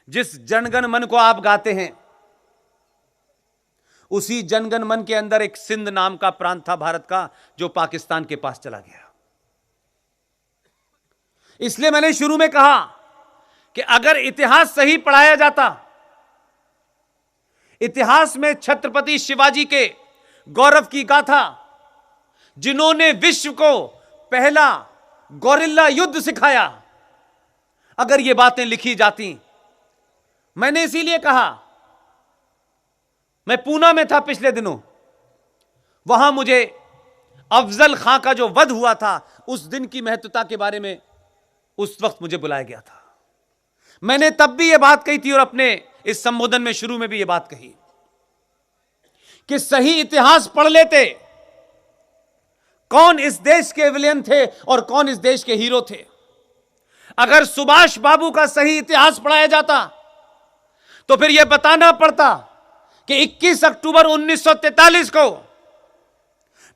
जिस जनगण मन को आप गाते हैं, उसी जनगण मन के अंदर एक सिंध नाम का प्रांत था भारत का, जो पाकिस्तान के पास चला गया। इसलिए मैंने शुरू में कहा कि अगर इतिहास सही पढ़ाया जाता, इतिहास में छत्रपति शिवाजी के गौरव की गाथा, जिन्होंने विश्व को पहला गोरिल्ला युद्ध सिखाया, अगर ये बातें लिखी जाती। मैंने इसीलिए कहा, मैं पूना में था पिछले दिनों, वहां मुझे अफजल खां का जो वध हुआ था, उस दिन की महत्वता के बारे में उस वक्त मुझे बुलाया गया था। मैंने तब भी यह बात कही थी और अपने इस संबोधन में शुरू में भी यह बात कही कि सही इतिहास पढ़ लेते, कौन इस देश के विलेन थे और कौन इस देश के हीरो थे। अगर सुभाष बाबू का सही इतिहास पढ़ाया जाता तो फिर यह बताना पड़ता कि 21 अक्टूबर 1943 को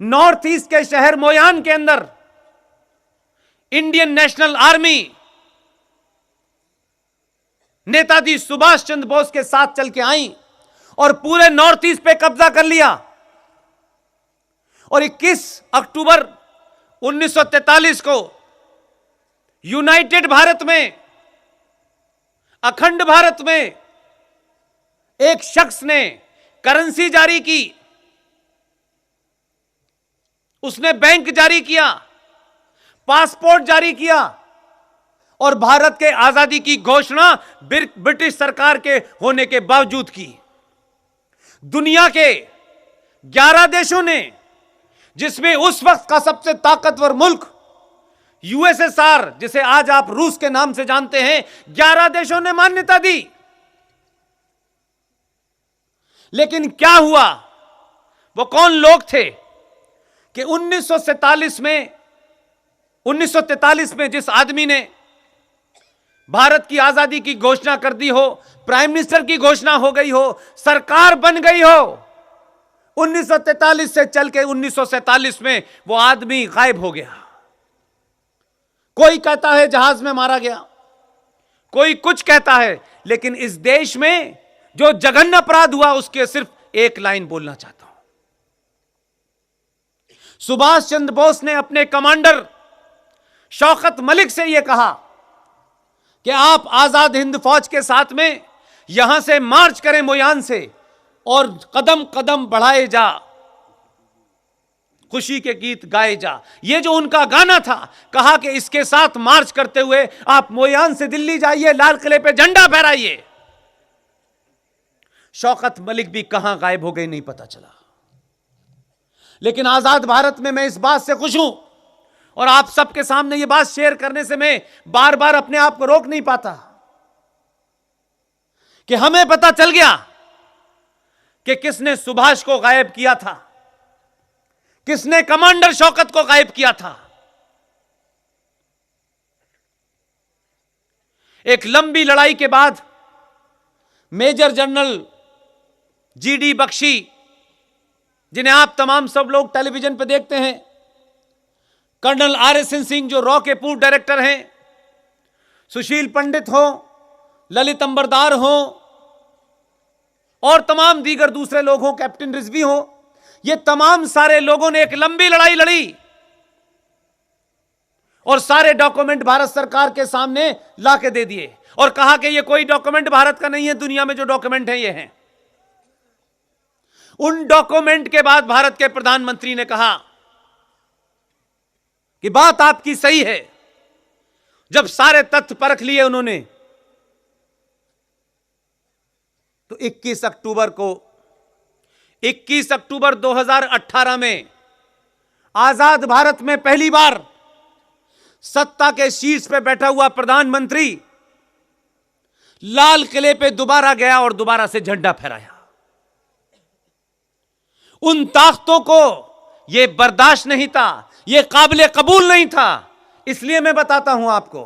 नॉर्थ ईस्ट के शहर मोयान के अंदर Indian National Army Netaji Subhash Chandra Bose के साथ चल के आई और पूरे नॉर्थ ईस्ट पे कब्जा कर लिया। और 21 अक्टूबर 1943 को यूनाइटेड भारत में, अखंड भारत में एक शख्स ने करेंसी जारी की, उसने बैंक जारी किया, पासपोर्ट जारी किया और भारत के आजादी की घोषणा ब्रिटिश सरकार के होने के बावजूद की। दुनिया के 11 देशों ने, जिसमें उस वक्त का सबसे ताकतवर मुल्क यूएसएसआर, जिसे आज आप रूस के नाम से जानते हैं, 11 देशों ने मान्यता दी। लेकिन क्या हुआ? वो कौन लोग थे कि 1943 में जिस आदमी ने भारत की आजादी की घोषणा कर दी हो, प्राइम मिनिस्टर की घोषणा हो गई हो, सरकार बन गई हो, 1943 से चल के 1947 में वो आदमी गायब हो गया। कोई कहता है जहाज में मारा गया, कोई कुछ कहता है, लेकिन इस देश में जो जघन्य अपराध हुआ उसके सिर्फ एक लाइन बोलना चाहता हूं। सुभाष चंद्र बोस ने अपने कमांडर शौकत मलिक से यह कहा कि आप आजाद हिंद फौज के साथ में यहां से मार्च करें मोयान से और कदम कदम बढ़ाए जा, खुशी के गीत गाए जा। यह जो उनका गाना था, कहा कि इसके साथ मार्च करते हुए आप मोयान से दिल्ली जाइए, लाल किले पे झंडा फहराइए। शौकत मलिक भी कहां गायब हो गए नहीं पता चला। लेकिन आजाद भारत में मैं इस बात से खुश हूं और आप सबके सामने यह बात शेयर करने से मैं बार बार अपने आप को रोक नहीं पाता कि हमें पता चल गया कि किसने सुभाष को गायब किया था, किसने कमांडर शौकत को गायब किया था। एक लंबी लड़ाई के बाद मेजर जनरल जीडी बख्शी, जिन्हें आप तमाम सब लोग टेलीविजन पर देखते हैं, कर्नल RSN सिंह जो रॉ के पूर्व डायरेक्टर हैं, सुशील पंडित हो, ललित अंबरदार हो और तमाम दीगर दूसरे लोग हो, कैप्टन रिजवी हो, ये तमाम सारे लोगों ने एक लंबी लड़ाई लड़ी और सारे डॉक्यूमेंट भारत सरकार के सामने लाके दे दिए और कहा कि ये कोई डॉक्यूमेंट भारत का नहीं है, दुनिया में जो डॉक्यूमेंट है ये हैं। उन डॉक्यूमेंट के बाद भारत के प्रधानमंत्री ने कहा कि बात आपकी सही है। जब सारे तथ्य परख लिए उन्होंने, तो 21 अक्टूबर 2018 में आजाद भारत में पहली बार सत्ता के शीर्ष पे बैठा हुआ प्रधानमंत्री लाल किले पे दोबारा गया और दोबारा से झंडा फहराया। उन ताकतों को यह बर्दाश्त नहीं था, यह काबिल कबूल नहीं था। इसलिए मैं बताता हूं आपको,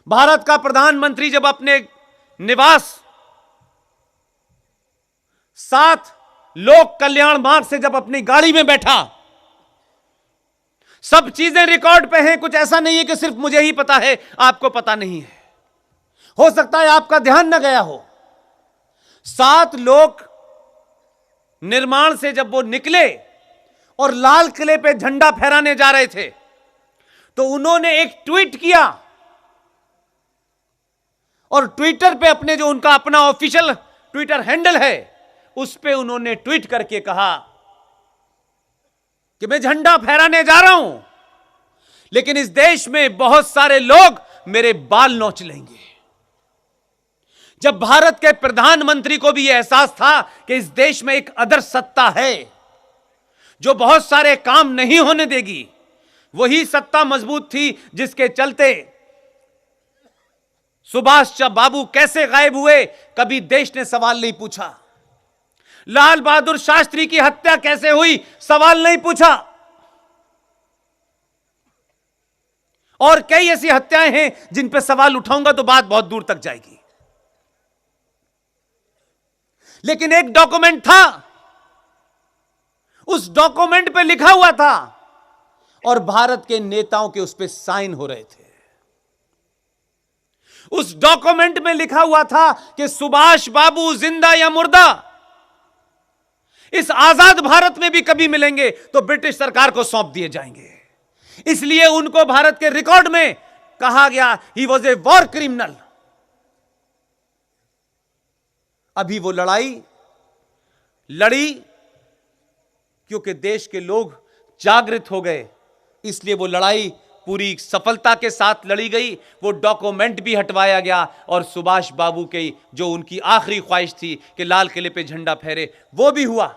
भारत का प्रधानमंत्री जब अपने निवास 7 लोक कल्याण मार्ग से जब अपनी गाड़ी में बैठा, सब चीजें रिकॉर्ड पे हैं, कुछ ऐसा नहीं है कि सिर्फ मुझे ही पता है आपको पता नहीं है। हो सकता है आपका ध्यान न गया हो, 7 लोग निर्माण से जब वो निकले और लाल किले पे झंडा फहराने जा रहे थे, तो उन्होंने एक ट्वीट किया और ट्विटर पे अपने जो उनका अपना ऑफिशियल ट्विटर हैंडल है उस पे उन्होंने ट्वीट करके कहा कि मैं झंडा फहराने जा रहा हूं, लेकिन इस देश में बहुत सारे लोग मेरे बाल नोच लेंगे। जब भारत के प्रधानमंत्री को भी यह एहसास था कि इस देश में एक अदर सत्ता है जो बहुत सारे काम नहीं होने देगी, वही सत्ता मजबूत थी जिसके चलते सुभाष बाबू कैसे गायब हुए कभी देश ने सवाल नहीं पूछा। लाल बहादुर शास्त्री की हत्या कैसे हुई सवाल नहीं पूछा। और कई ऐसी हत्याएं हैं जिन पर सवाल उठाऊंगा तो बात बहुत दूर तक जाएगी। लेकिन एक डॉक्यूमेंट था, उस डॉक्यूमेंट पे लिखा हुआ था और भारत के नेताओं के उस पे साइन हो रहे थे। उस डॉक्यूमेंट में लिखा हुआ था कि सुभाष बाबू जिंदा या मुर्दा इस आजाद भारत में भी कभी मिलेंगे तो ब्रिटिश सरकार को सौंप दिए जाएंगे। इसलिए उनको भारत के रिकॉर्ड में कहा गया he was a war criminal. अभी वो लड़ाई लड़ी क्योंकि देश के लोग जागृत हो गए, इसलिए वो लड़ाई पूरी सफलता के साथ लड़ी गई। वो डॉक्यूमेंट भी हटवाया गया और सुभाष बाबू की जो उनकी आखिरी ख्वाहिश थी कि लाल किले पे झंडा फहरे, वो भी हुआ।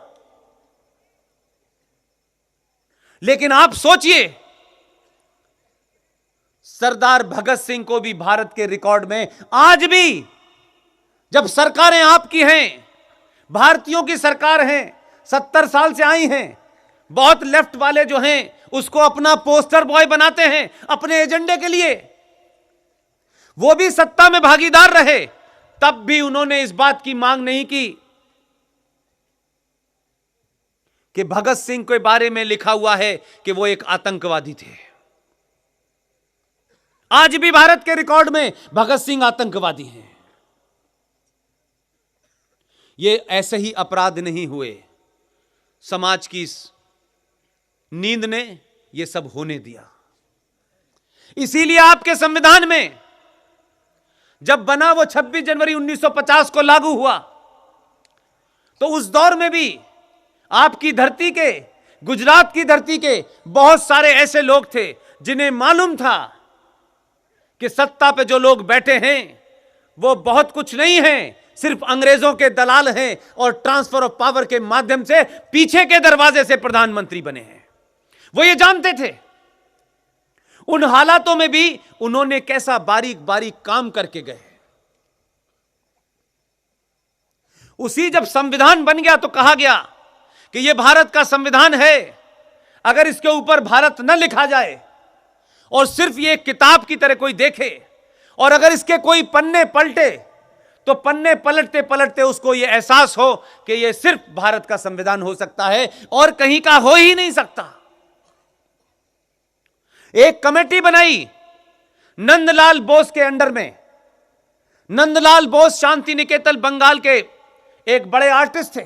लेकिन आप सोचिए, सरदार भगत सिंह को भी भारत के रिकॉर्ड में आज भी, जब सरकारें आपकी हैं, भारतीयों की सरकार है, 70 साल से आई हैं, बहुत लेफ्ट वाले जो हैं उसको अपना पोस्टर बॉय बनाते हैं अपने एजेंडे के लिए, वो भी सत्ता में भागीदार रहे, तब भी उन्होंने इस बात की मांग नहीं की कि भगत सिंह के बारे में लिखा हुआ है कि वो एक आतंकवादी थे। आज भी भारत के रिकॉर्ड में भगत सिंह आतंकवादी हैं। ये ऐसे ही अपराध नहीं हुए, समाज की इस नींद ने ये सब होने दिया। इसीलिए आपके संविधान में जब बना वो 26 जनवरी 1950 को लागू हुआ, तो उस दौर में भी आपकी धरती के, गुजरात की धरती के बहुत सारे ऐसे लोग थे जिन्हें मालूम था कि सत्ता पे जो लोग बैठे हैं वो बहुत कुछ नहीं हैं, सिर्फ अंग्रेजों के दलाल हैं और ट्रांसफर ऑफ पावर के माध्यम से पीछे के दरवाजे से प्रधानमंत्री बने हैं। वो ये जानते थे। उन हालातों में भी उन्होंने कैसा बारीक बारीक काम करके गए। उसी जब संविधान बन गया तो कहा गया कि यह भारत का संविधान है, अगर इसके ऊपर भारत न लिखा जाए और सिर्फ ये किताब की तरह कोई देखे और अगर इसके कोई पन्ने पलटे तो पन्ने पलटते पलटते उसको यह एहसास हो कि यह सिर्फ भारत का संविधान हो सकता है और कहीं का हो ही नहीं सकता। एक कमेटी बनाई नंदलाल बोस के अंडर में। नंदलाल बोस शांति निकेतन बंगाल के एक बड़े आर्टिस्ट थे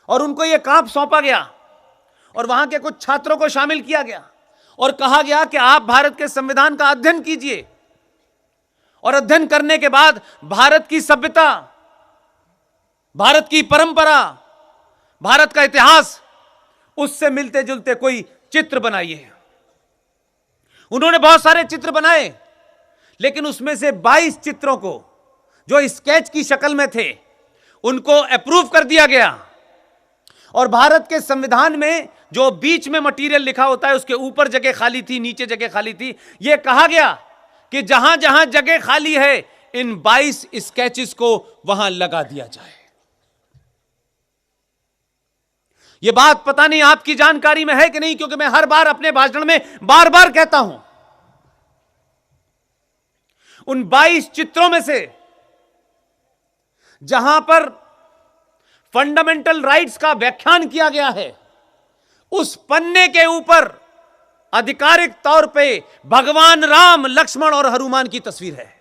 और उनको यह काम सौंपा गया और वहां के कुछ छात्रों को शामिल किया गया और कहा गया कि आप भारत के संविधान का अध्ययन कीजिए और अध्ययन करने के बाद भारत की सभ्यता, भारत की परंपरा, भारत का इतिहास, उससे मिलते जुलते कोई चित्र बनाइए। उन्होंने बहुत सारे चित्र बनाए, लेकिन उसमें से 22 चित्रों को जो स्केच की शक्ल में थे उनको अप्रूव कर दिया गया और भारत के संविधान में जो बीच में मटेरियल लिखा होता है उसके ऊपर जगह खाली थी, नीचे जगह खाली थी। यह कहा गया कि जहां जहां जगह खाली है इन 22 स्केचेस को वहां लगा दिया जाए। यह बात पता नहीं आपकी जानकारी में है कि नहीं, क्योंकि मैं हर बार अपने भाषण में बार बार कहता हूं, उन 22 चित्रों में से जहां पर फंडामेंटल राइट्स का व्याख्यान किया गया है, उस पन्ने के ऊपर आधिकारिक तौर पे भगवान राम, लक्ष्मण और हनुमान की तस्वीर है।